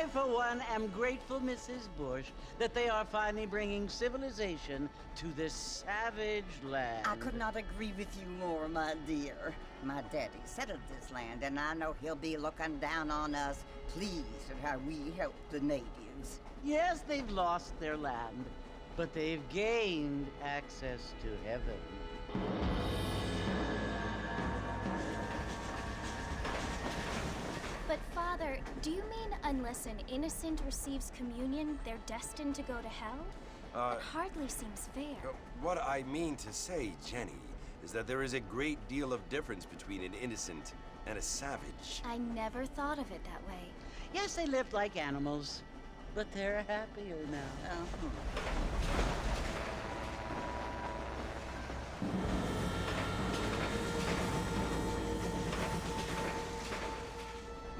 for one, am grateful, Mrs. Bush, that they are finally bringing civilization to this savage land. I could not agree with you more, my dear. My daddy settled this land, and I know he'll be looking down on us, pleased at how we help the natives. Yes, they've lost their land, but they've gained access to heaven. But Father, do you mean unless an innocent receives communion, they're destined to go to hell? That hardly seems fair. What I mean to say, Jenny, is that there is a great deal of difference between an innocent and a savage. I never thought of it that way. Yes, they lived like animals, but they're happier now.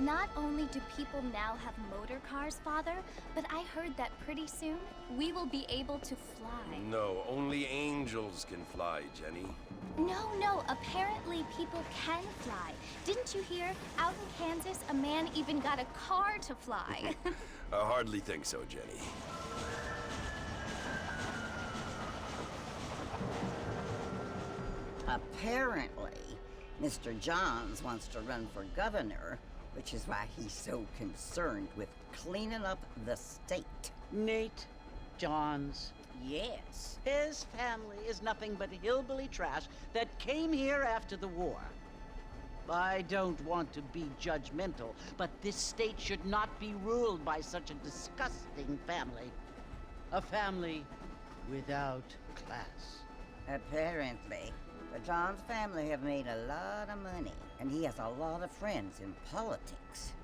Not only do people now have motor cars, Father, but I heard that pretty soon we will be able to fly. No, only angels can fly, Jenny. No, apparently people can fly. Didn't you hear? Out in Kansas, a man even got a car to fly. I hardly think so, Jenny. Apparently, Mr. Johns wants to run for governor, which is why he's so concerned with cleaning up the state. Nate Johns. Yes. His family is nothing but hillbilly trash that came here after the war. I don't want to be judgmental, but this state should not be ruled by such a disgusting family. A family without class. Apparently. The Johns family have made a lot of money, and he has a lot of friends in politics.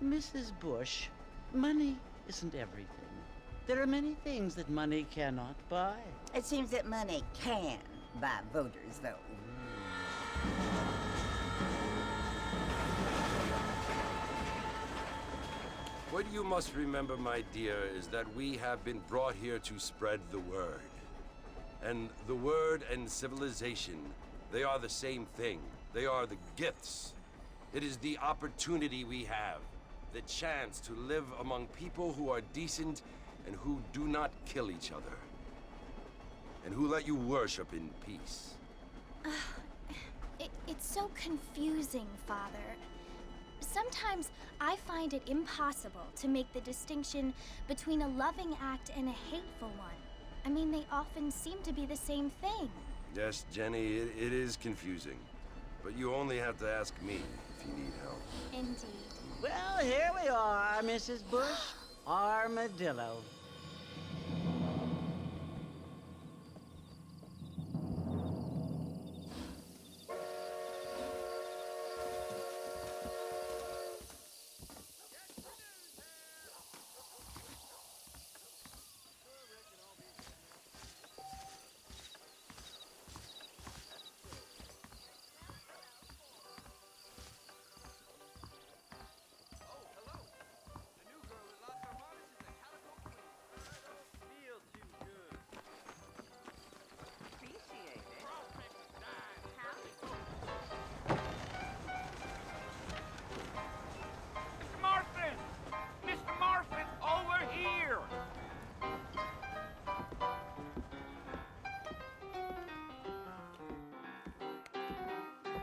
Mrs. Bush, money isn't everything. There are many things that money cannot buy. It seems that money can buy voters, though. What you must remember, my dear, is that we have been brought here to spread the word. And the word and civilization, they are the same thing. They are the gifts. It is the opportunity we have, the chance to live among people who are decent and who do not kill each other, and who let you worship in peace. It's so confusing, Father. Sometimes I find it impossible to make the distinction between a loving act and a hateful one. I mean, they often seem to be the same thing. Yes, Jenny, it is confusing. But you only have to ask me if you need help. Indeed. Well, here we are, Mrs. Bush. Armadillo.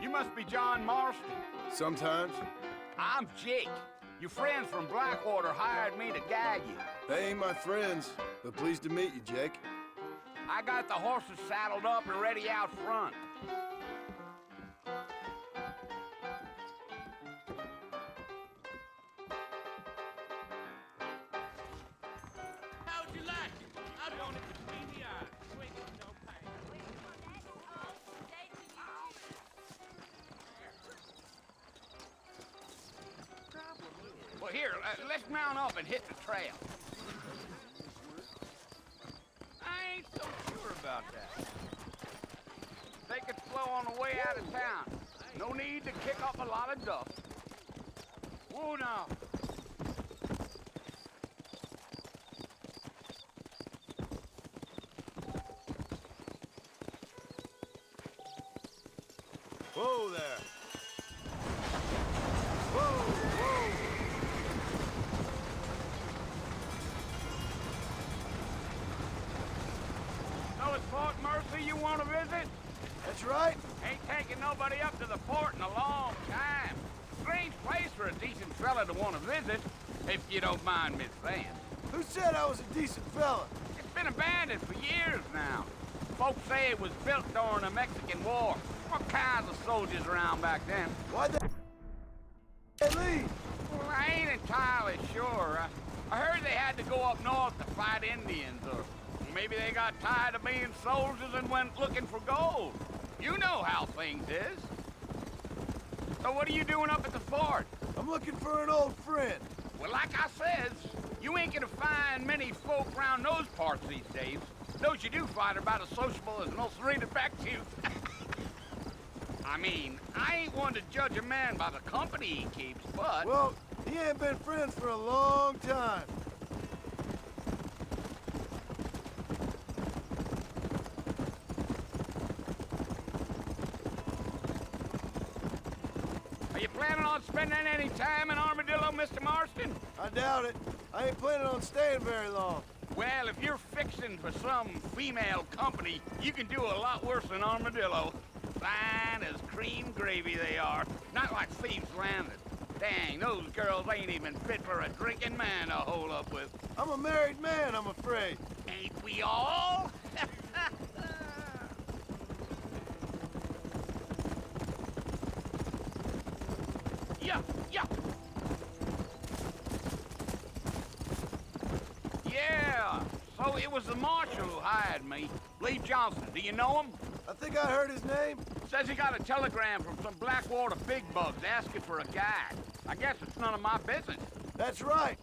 You must be John Marston. Sometimes. I'm Jake. Your friends from Blackwater hired me to guide you. They ain't my friends, but pleased to meet you, Jake. I got the horses saddled up and ready out front. How'd you like it? I want it between the eyes. Swing on no pain. Well, here, let's mount up and hit the trail. I ain't so sure about that. Take it slow on the way out of town. No need to kick up a lot of dust. Whoa now. Whoa there. Whoa, whoa. family you want to visit? That's right. Ain't taking nobody up to the fort in a long time. Strange place for a decent fella to want to visit, if you don't mind me saying. Who said I was a decent fella? It's been abandoned for years now. Folks say it was built during the Mexican War. What kinds of soldiers around back then? Why'd they leave? Well, I ain't entirely sure. I heard they had to go up north to fight Indians, or maybe they got tired of being soldiers and went looking for gold. You know how things is. So what are you doing up at the fort? I'm looking for an old friend. Well, like I says, you ain't gonna find many folk around those parts these days. Those you do find are about as sociable as an ulcerated back tooth. I mean, I ain't one to judge a man by the company he keeps, but... Well, he ain't been friends for a long time. Are you planning on spending any time in Armadillo, Mr. Marston? I doubt it. I ain't planning on staying very long. Well, if you're fixing for some female company, you can do a lot worse than Armadillo. Fine as cream gravy they are. Not like Thieves Landing. Dang, those girls ain't even fit for a drinking man to hole up with. I'm a married man, I'm afraid. Ain't we all? Yeah, yeah. Yeah, so it was the marshal who hired me. Lee Johnson, do you know him? I think I heard his name. Says he got a telegram from some Blackwater big bugs asking for a guide. I guess it's none of my business. That's right.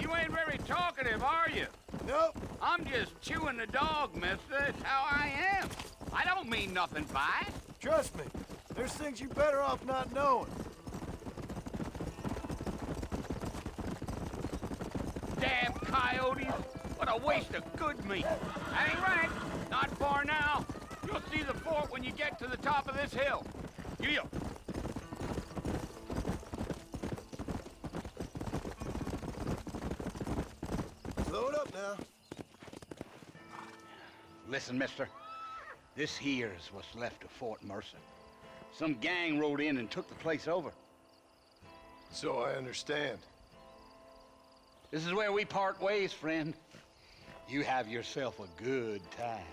You ain't very talkative, are you? Nope. I'm just chewing the dog, mister. That's how I am. I don't mean nothing by it. Trust me. There's things you better off not knowing. Damn coyotes. What a waste of good meat. That ain't right. Not far now. You'll see the fort when you get to the top of this hill. You. Load up now. Listen, mister. This here's what's left of Fort Mercer. Some gang rode in and took the place over. So I understand. This is where we part ways, friend. You have yourself a good time.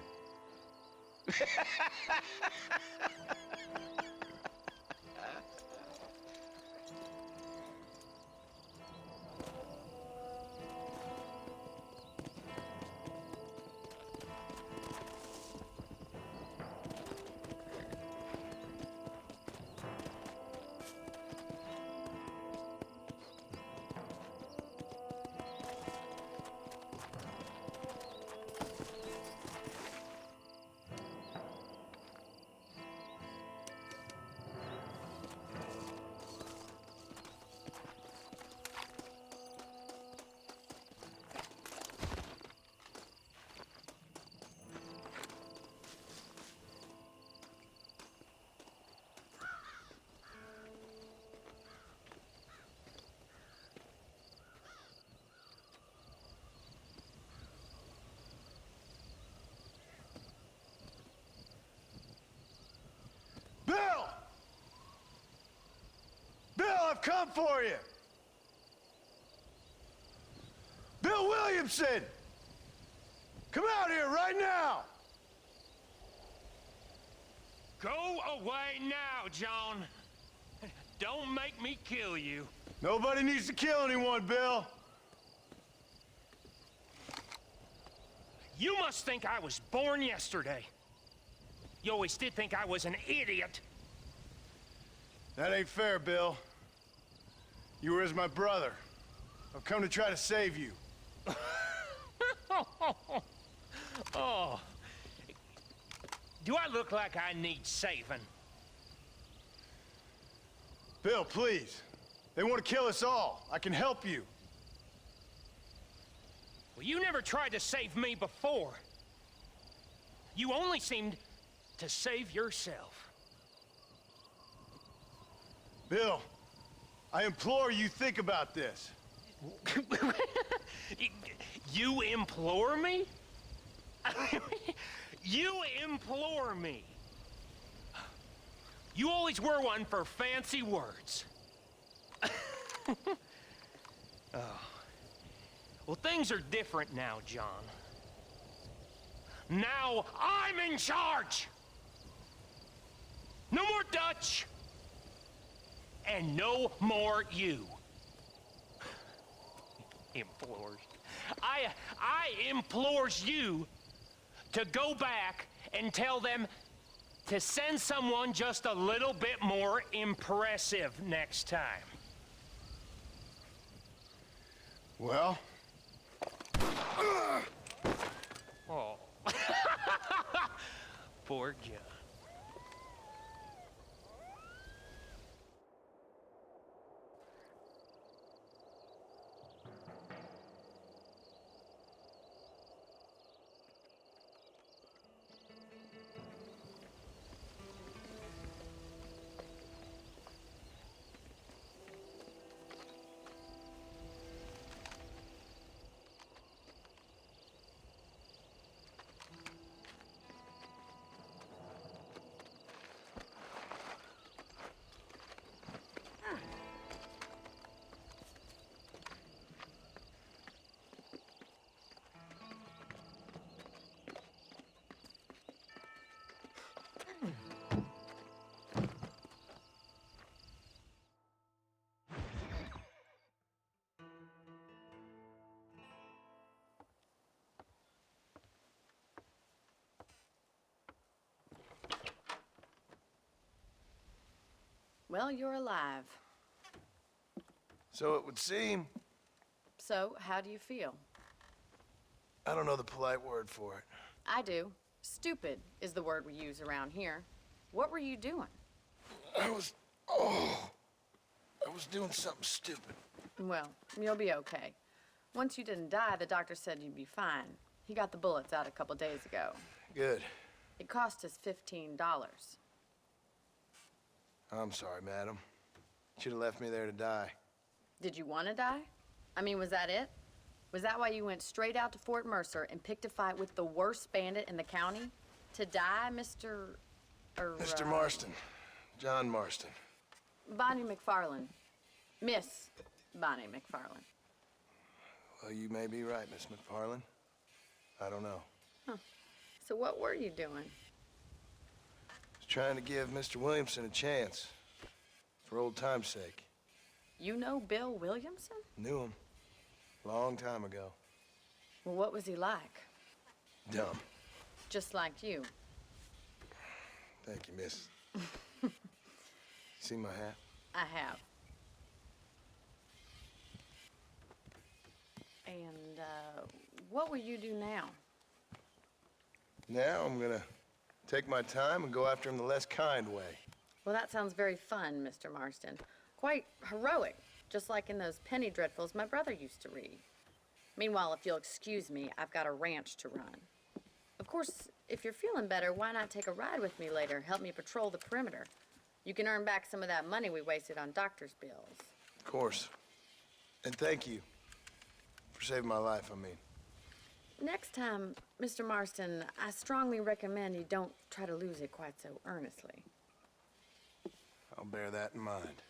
Bill! Bill, I've come for you! Bill Williamson! Come out here right now! Go away now, John. Don't make me kill you. Nobody needs to kill anyone, Bill. You must think I was born yesterday. You always did think I was an idiot. That ain't fair, Bill. You were as my brother. I've come to try to save you. Oh. Do I look like I need saving? Bill, please. They want to kill us all. I can help you. Well, you never tried to save me before. You only seemed to save yourself. Bill, I implore you, think about this. You implore me? You implore me? You always were one for fancy words. Oh. Well, things are different now, John. Now I'm in charge! No more Dutch! And no more you. Implores. I implores you to go back and tell them to send someone just a little bit more impressive next time. Well? Oh. Poor John. Well, you're alive. So it would seem. So, how do you feel? I don't know the polite word for it. I do. Stupid is the word we use around here. What were you doing? I was doing something stupid. Well, you'll be okay. Once you didn't die, the doctor said you'd be fine. He got the bullets out a couple days ago. Good. It cost us $15. I'm sorry, madam. Should have left me there to die. Did you want to die? I mean, was that it? Was that why you went straight out to Fort Mercer and picked a fight with the worst bandit in the county? To die, Mr. Mr. Marston. John Marston. Bonnie McFarland. Miss Bonnie McFarland. Well, you may be right, Miss McFarland. I don't know. Huh. So what were you doing? Was trying to give Mr. Williamson a chance. For old time's sake. You know Bill Williamson? Knew him. Long time ago. Well, what was he like? Dumb. Just like you. Thank you, miss. See my hat? I have. And, what will you do now? Now I'm gonna take my time and go after him the less kind way. Well, that sounds very fun, Mr. Marston. Quite heroic, just like in those penny dreadfuls my brother used to read. Meanwhile, if you'll excuse me, I've got a ranch to run. Of course, if you're feeling better, why not take a ride with me later? Help me patrol the perimeter. You can earn back some of that money we wasted on doctor's bills. Of course. And thank you for saving my life, I mean. Next time, Mr. Marston, I strongly recommend you don't try to lose it quite so earnestly. I'll bear that in mind.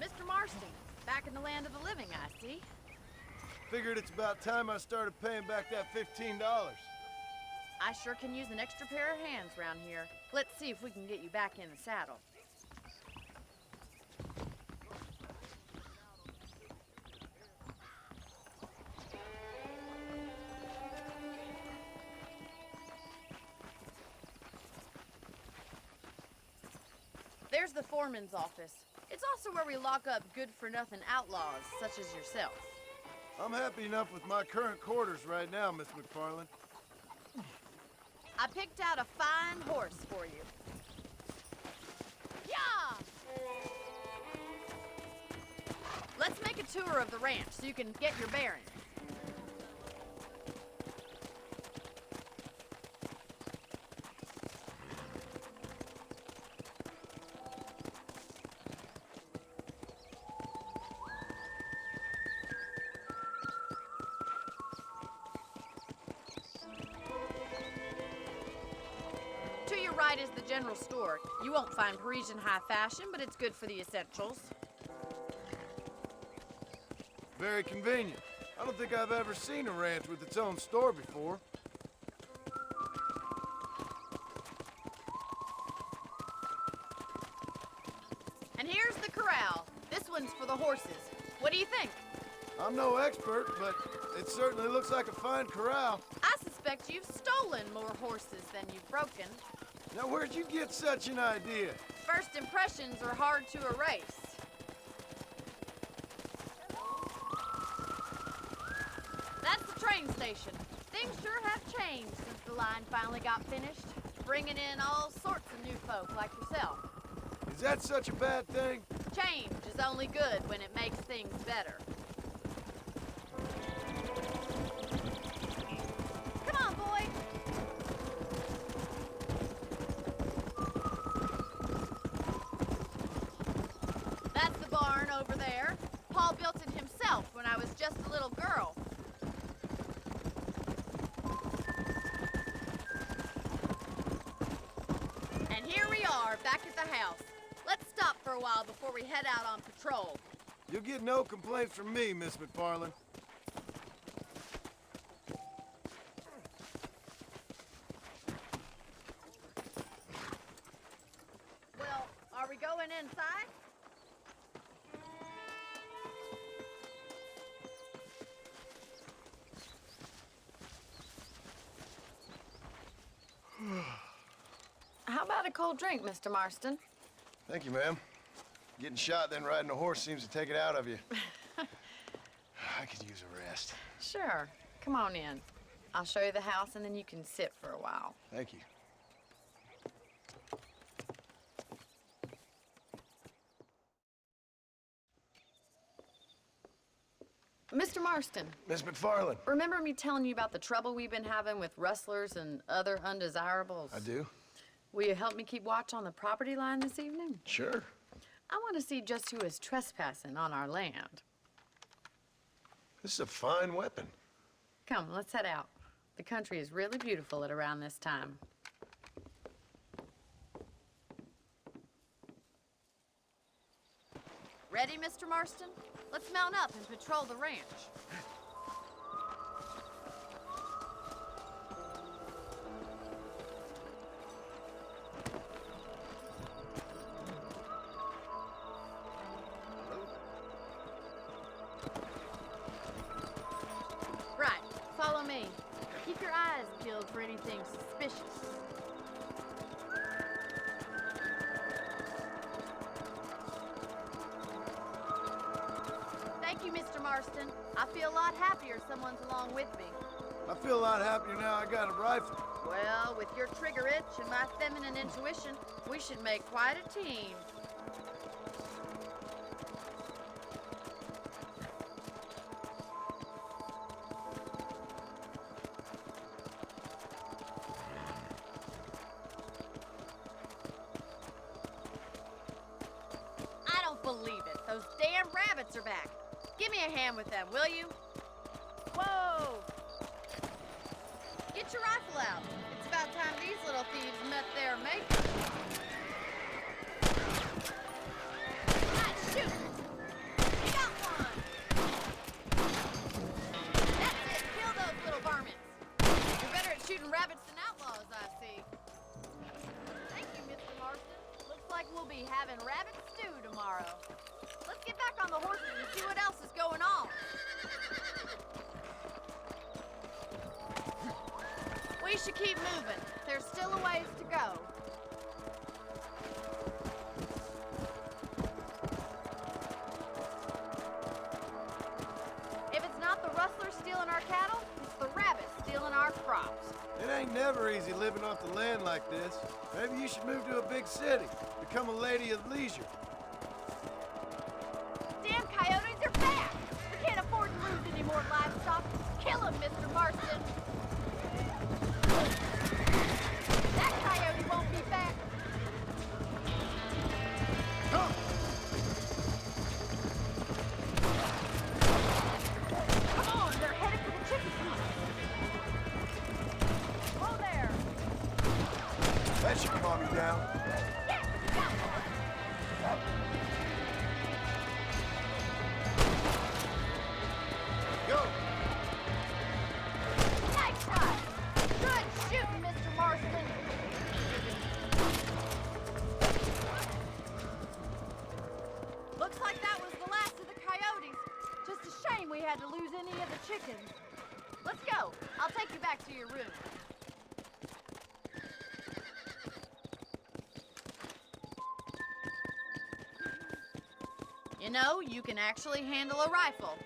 Mr. Marston, back in the land of the living, I see. Figured it's about time I started paying back that $15. I sure can use an extra pair of hands around here. Let's see if we can get you back in the saddle. There's the foreman's office. It's also where we lock up good-for-nothing outlaws, such as yourself. I'm happy enough with my current quarters right now, Miss McFarland. I picked out a fine horse for you. Yeah! Let's make a tour of the ranch so you can get your bearings. To your right is the general store. You won't find Parisian high fashion, but it's good for the essentials. Very convenient. I don't think I've ever seen a ranch with its own store before. And here's the corral. This one's for the horses. What do you think? I'm no expert, but it certainly looks like a fine corral. I suspect you've stolen more horses than you've broken. Now, where'd you get such an idea? First impressions are hard to erase. That's the train station. Things sure have changed since the line finally got finished, bringing in all sorts of new folk like yourself. Is that such a bad thing? Change is only good when it makes things better. Come on, boy. That's the barn over there. Paul built it himself when I was just a little girl. And here we are, back at the house. Let's stop for a while before we head out on patrol. You'll get no complaints from me, Miss McFarland. Well, are we going inside? How about a cold drink, Mr. Marston? Thank you, ma'am. Getting shot, then riding a horse seems to take it out of you. I could use a rest. Sure. Come on in. I'll show you the house, and then you can sit for a while. Thank you. Mr. Marston, Miss McFarland. remember me telling you about the trouble we've been having with rustlers and other undesirables? I do? Will you help me keep watch on the property line this evening? Sure. I want to see just who is trespassing on our land. This is a fine weapon. Come, let's head out. The country is really beautiful at around this time. Ready, Mr. Marston? Let's mount up and patrol the ranch. Right, follow me. Keep your eyes peeled for anything suspicious. Thank you, Mr. Marston. I feel a lot happier someone's along with me. I feel a lot happier now I got a rifle. Well, with your trigger itch and my feminine intuition, we should make quite a team. I don't believe it. Those damn rabbits are back. Give me a hand with them, will you? Whoa! Get your rifle out. It's about time these little thieves met their maker. Right, shoot! You got one! That's it. Kill those little varmints. You're better at shooting rabbits than outlaws, I see. Thank you, Mr. Marston. Looks like we'll be having rabbit stew tomorrow. Let's get back on the horses and see what else is going on. We should keep moving. There's still a ways to go. off the land like this. Maybe you should move to a big city. Become a lady of leisure. Damn coyotes are back! We can't afford to lose any more livestock. Kill them, Mr. Marston! That coyote won't be back! Come! Come on, they're headed for the chicken coop! Whoa there! That should calm you down. Yes, got one! Go! Nice shot! Good shooting, Mr. Marston! Looks like that was the last of the coyotes. Just a shame we had to lose any of the chickens. Let's go. I'll take you back to your room. You know, you can actually handle a rifle.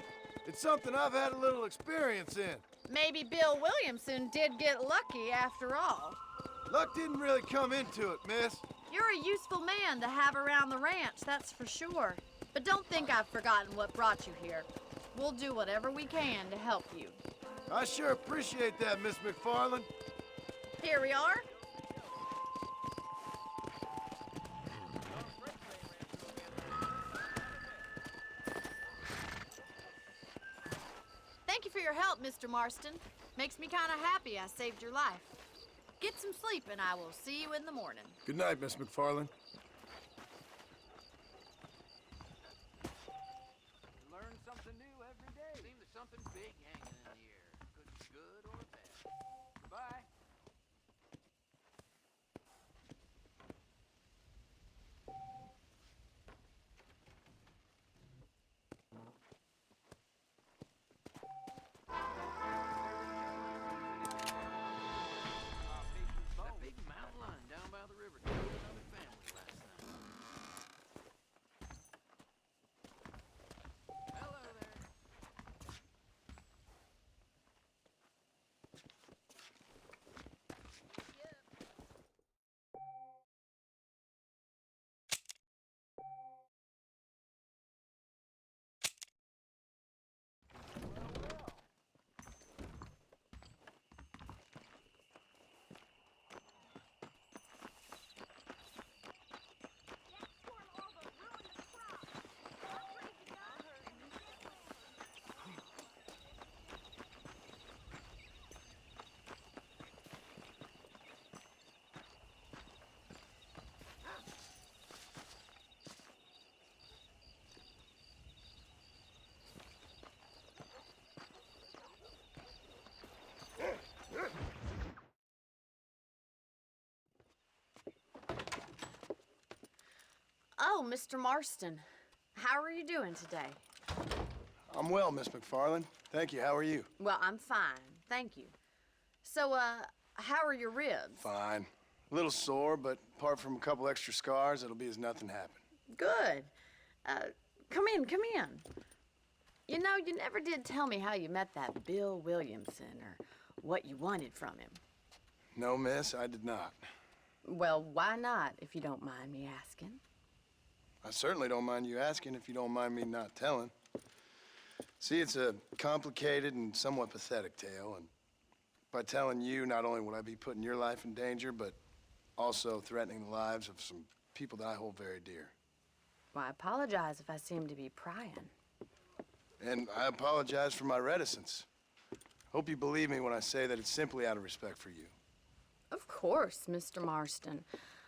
It's something I've had a little experience in. Maybe Bill Williamson did get lucky after all. Luck didn't really come into it, miss. You're a useful man to have around the ranch, that's for sure. But don't think I've forgotten what brought you here. We'll do whatever we can to help you. I sure appreciate that, Miss McFarland. Here we are. Thank you for your help, Mr. Marston. Makes me kind of happy I saved your life. Get some sleep and I will see you in the morning. Good night, Miss McFarland. Learn something new every day. Seems there's something big hanging in the air. Could be good or bad. Goodbye. That big mountain lion down by the river killed another family last night. Hello there. Oh, Mr. Marston. How are you doing today? I'm well, Miss McFarland. Thank you. How are you? Well, I'm fine. Thank you. So, how are your ribs? Fine. A little sore, but apart from a couple extra scars, it'll be as nothing happened. Good. Come in, come in. You know, you never did tell me how you met that Bill Williamson or what you wanted from him. No, miss, I did not. Well, why not, if you don't mind me asking? I certainly don't mind you asking if you don't mind me not telling. See, it's a complicated and somewhat pathetic tale, and by telling you, not only would I be putting your life in danger, but also threatening the lives of some people that I hold very dear. Well, I apologize if I seem to be prying. And I apologize for my reticence. Hope you believe me when I say that it's simply out of respect for you. Of course, Mr. Marston.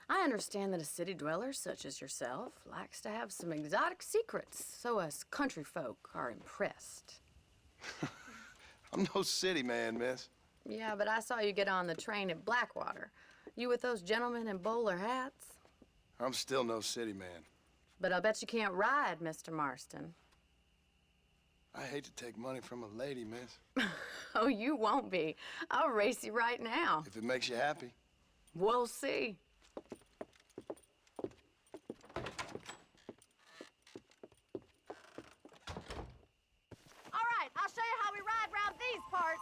I understand that a city dweller such as yourself likes to have some exotic secrets, so us country folk are impressed. I'm no city man, miss. Yeah, but I saw you get on the train at Blackwater. You with those gentlemen in bowler hats? I'm still no city man. But I'll bet you can't ride, Mr. Marston. I hate to take money from a lady, miss. Oh, you won't be. I'll race you right now. If it makes you happy. We'll see. All right, I'll show you how we ride around these parts.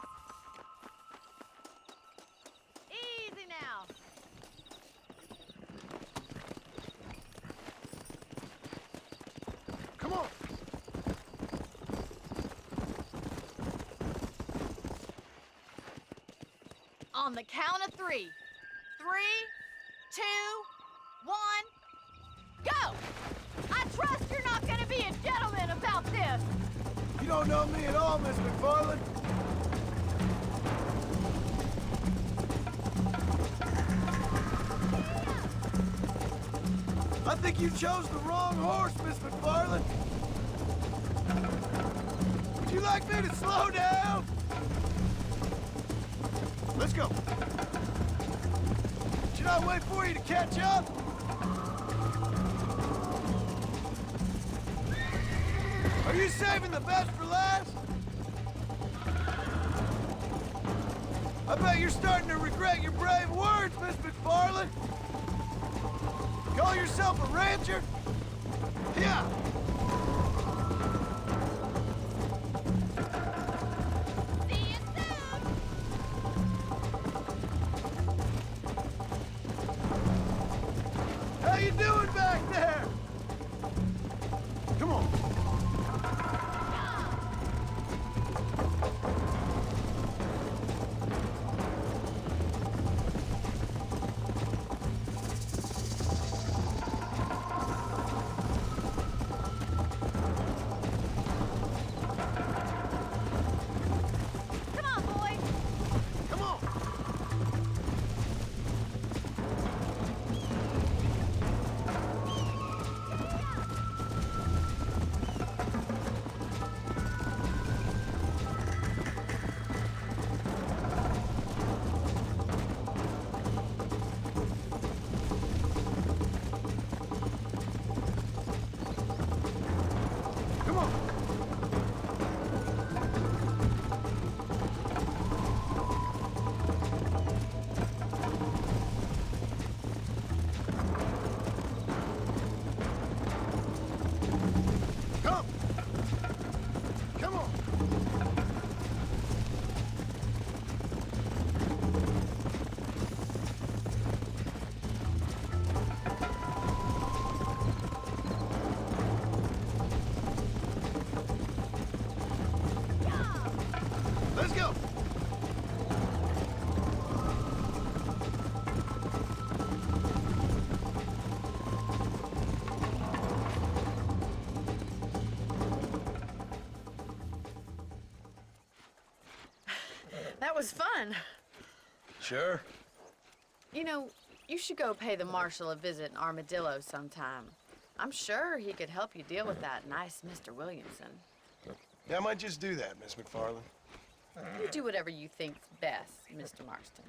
Easy now. On the count of 3. 3, 2, 1, go! I trust you're not gonna be a gentleman about this. You don't know me at all, Miss McFarland. I think you chose the wrong horse, Miss McFarland. Would you like me to slow down? Let's go. Should I wait for you to catch up? Are you saving the best for last? I bet you're starting to regret your brave words, Miss McFarland. Call yourself a rancher? Yeah. See you soon. How you doing back there? Come on. Come on, boys. Come on. Come on. Come. Come on. Let's go. That was fun. Sure. You know, you should go pay the marshal a visit in Armadillo sometime. I'm sure he could help you deal with that nice Mr. Williamson. Yeah, I might just do that, Miss McFarland. You do whatever you think's best, Mr. Marston.